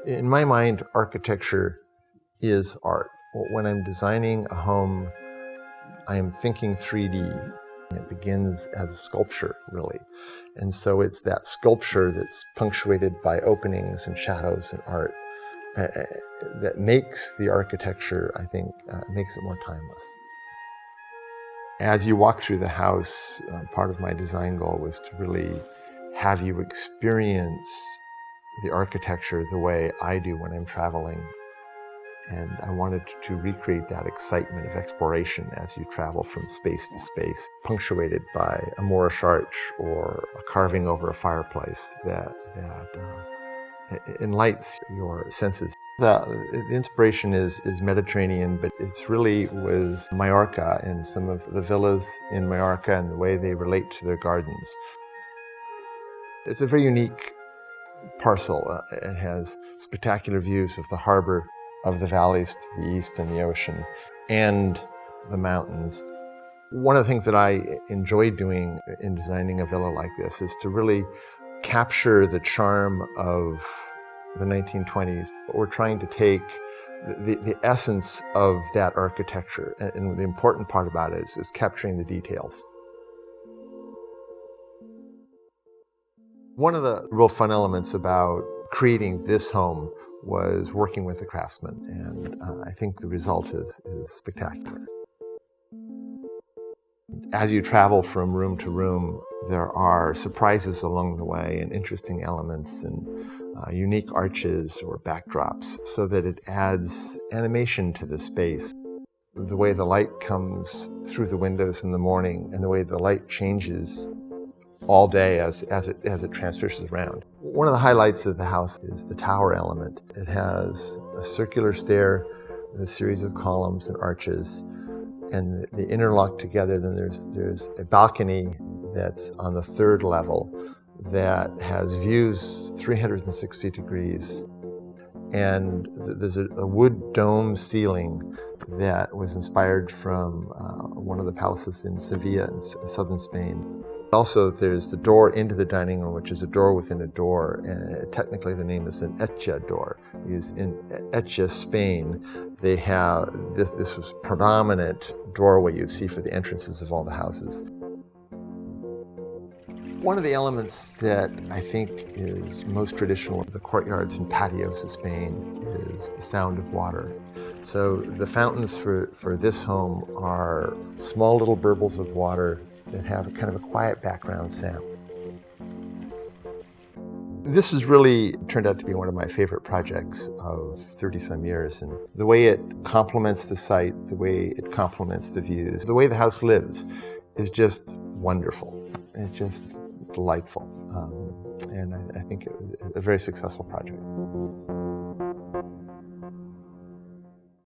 In my mind, architecture is art. When I'm designing a home, I am thinking 3D. It begins as a sculpture, really. And so it's that sculpture that's punctuated by openings and shadows and art that makes the architecture, I think, makes it more timeless. As you walk through the house, part of my design goal was to really have you experience the architecture the way I do when I'm traveling. And I wanted to recreate that excitement of exploration as you travel from space to space, punctuated by a Moorish arch or a carving over a fireplace that enlightens your senses. The inspiration is Mediterranean, but it's really was Mallorca and some of the villas in Mallorca and the way they relate to their gardens. It's a very unique parcel. It has spectacular views of the harbor, of the valleys to the east and the ocean, and the mountains. One of the things that I enjoy doing in designing a villa like this is to really capture the charm of the 1920s. We're trying to take the essence of that architecture, and the important part about it is capturing the details. One of the real fun elements about creating this home was working with the craftsman, and I think the result is spectacular. As you travel from room to room, there are surprises along the way and interesting elements and unique arches or backdrops so that it adds animation to the space. The way the light comes through the windows in the morning and the way the light changes all day as it transverses around. One of the highlights of the house is the tower element. It has a circular stair with a series of columns and arches, and they interlock together. Then there's a balcony that's on the third level that has views 360 degrees, and there's a wood dome ceiling that was inspired from one of the palaces in Sevilla in southern Spain. Also, there's the door into the dining room, which is a door within a door, and technically the name is an Etxa door. Because in Etxa, Spain, they have this was predominant doorway you'd see for the entrances of all the houses. One of the elements that I think is most traditional of the courtyards and patios of Spain is the sound of water. So the fountains for this home are small little burbles of water that have a kind of a quiet background sound. This has really turned out to be one of my favorite projects of 30-some years, and the way it complements the site, the way it complements the views, the way the house lives is just wonderful. It's just delightful, and I think it was a very successful project.